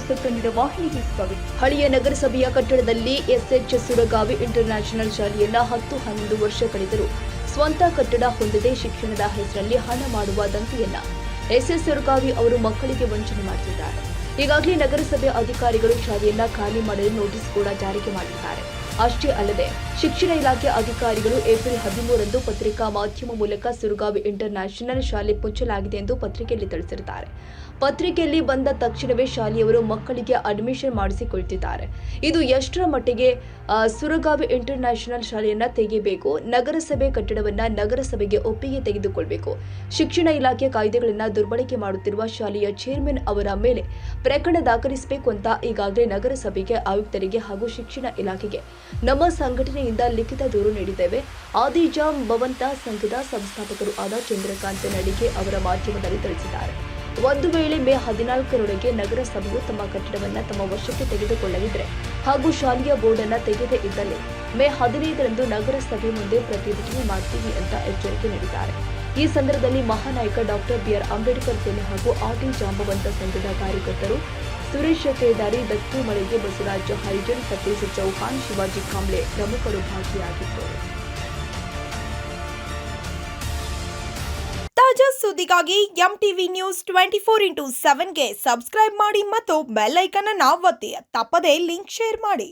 News Kannada ವಾಹಿನಿಗೆ ಸ್ವಾಗತ. ಹಳೆಯ ನಗರಸಭೆಯ ಕಟ್ಟಡದಲ್ಲಿ ಎಸ್ಎಚ್ ಸುರಗಾವಿ ಇಂಟರ್ನ್ಯಾಷನಲ್ ಶಾಲೆಯನ್ನ 10-11 ವರ್ಷ ಕಳೆದರೂ ಸ್ವಂತ ಕಟ್ಟಡ ಹೊಂದದೆ ಶಿಕ್ಷಣದ ಹೆಸರಲ್ಲಿ ಹಣ ಮಾಡುವ ದಂಧೆಯನ್ನ ಎಸ್ಎಸ್ ಸುರಗಾವಿ ಅವರು ಮಕ್ಕಳಿಗೆ ವಂಚನೆ ಮಾಡುತ್ತಿದ್ದಾರೆ. ಈಗಾಗಲೇ ನಗರಸಭೆ ಅಧಿಕಾರಿಗಳು ಶಾಲೆಯನ್ನ ಖಾಲಿ ಮಾಡಲು ನೋಟಿಸ್ ಕೂಡ ಜಾರಿಗೆ ಮಾಡಿದ್ದಾರೆ. ಅಷ್ಟೇ ಅಲ್ಲದೆ ಶಿಕ್ಷಣ ಇಲಾಖೆ ಅಧಿಕಾರಿಗಳು ಏಪ್ರಿಲ್ 13ರಂದು ಪತ್ರಿಕಾ ಮಾಧ್ಯಮ ಮೂಲಕ ಸುರಗಾವಿ ಇಂಟರ್ನ್ಯಾಷನಲ್ ಶಾಲೆ ಮುಚ್ಚಲಾಗಿದೆ ಎಂದು ಪತ್ರಿಕೆಯಲ್ಲಿ ತಿಳಿಸಿದ್ದಾರೆ. ಪತ್ರಿಕೆಯಲ್ಲಿ ಬಂದ ತಕ್ಷಣವೇ ಶಾಲೆಯವರು ಮಕ್ಕಳಿಗೆ ಅಡ್ಮಿಷನ್ ಮಾಡಿಸಿಕೊಳ್ತಿದ್ದಾರೆ. ಇದು ಎಷ್ಟರ ಮಟ್ಟಿಗೆ ಸುರಗಾವಿ ಇಂಟರ್ನ್ಯಾಷನಲ್ ಶಾಲೆಯನ್ನ ತೆಗೆಯಬೇಕು, ನಗರಸಭೆ ಕಟ್ಟಡವನ್ನ ನಗರಸಭೆಗೆ ಒಪ್ಪಿಗೆ ತೆಗೆದುಕೊಳ್ಳಬೇಕು, ಶಿಕ್ಷಣ ಇಲಾಖೆ ಕಾಯ್ದೆಗಳನ್ನ ದುರ್ಬಳಕೆ ಮಾಡುತ್ತಿರುವ ಶಾಲೆಯ ಚೇರ್ಮನ್ ಅವರ ಮೇಲೆ ಪ್ರಕರಣ ದಾಖಲಿಸಬೇಕು ಅಂತ ಈಗಾಗಲೇ ನಗರಸಭೆಗೆ, ಆಯುಕ್ತರಿಗೆ ಹಾಗೂ ಶಿಕ್ಷಣ ಇಲಾಖೆಗೆ ನಮ್ಮ ಸಂಘಟನೆಯಿಂದ ಲಿಖಿತ ದೂರು ನೀಡಿದ್ದೇವೆ. ಆದಿಜಾಮ್ ಭವಂತ ಸಂಘದ ಸಂಸ್ಥಾಪಕರು ಆದ ಚಂದ್ರಕಾಂತ ನಡಿಗೆ ಅವರ ಮಾಧ್ಯಮದಲ್ಲಿ ತಿಳಿಸಿದ್ದಾರೆ. ಒಂದು ವೇಳೆ ಮೇ 14ರೊಳಗೆ ನಗರಸಭೆಯು ತಮ್ಮ ಕಟ್ಟಡವನ್ನು ತಮ್ಮ ವಶಕ್ಕೆ ತೆಗೆದುಕೊಳ್ಳದಿದ್ದರೆ ಹಾಗೂ ಶಾಲೆಯ ಬೋರ್ಡ್ ಅನ್ನು ತೆಗೆದೇ ಇದ್ದಲ್ಲಿ ಮೇ 15ರಂದು ನಗರಸಭೆ ಮುಂದೆ ಪ್ರತಿಭಟನೆ ಮಾಡ್ತೀವಿ ಅಂತ ಎಚ್ಚರಿಕೆ ನೀಡಿದ್ದಾರೆ. ಈ ಸಂದರ್ಭದಲ್ಲಿ ಮಹಾನಾಯಕ ಡಾಕ್ಟರ್ ಬಿಆರ್ ಅಂಬೇಡ್ಕರ್ ಸೇನೆ ಹಾಗೂ ಆಟಿ ಜಾಂಬವಂತ ಸಂಘದ ಕಾರ್ಯಕರ್ತರು ಸುರೇಶ್ ಕೇದಾರಿ, ದತ್ತು ಮಳಿಗೆ, ಬಸವರಾಜ ಹರಿಜನ್, ಸತೀಶ್ ಚೌಹಾಣ್, ಶಿವಾಜಿ ಕಾಂಬ್ಳೆ ಪ್ರಮುಖರು ಭಾಗಿಯಾಗಿದ್ದರು. ತಾಜಾ ಸುದ್ದಿಗಾಗಿ ಎಂಟಿವಿ ನ್ಯೂಸ್ 24x7ಗೆ ಸಬ್ಸ್ಕ್ರೈಬ್ ಮಾಡಿ ಮತ್ತು ಬೆಲ್ ಐಕಾನ್ ಅನ್ನು ಒತ್ತಿ. ತಪ್ಪದೇ ಲಿಂಕ್ ಶೇರ್ ಮಾಡಿ.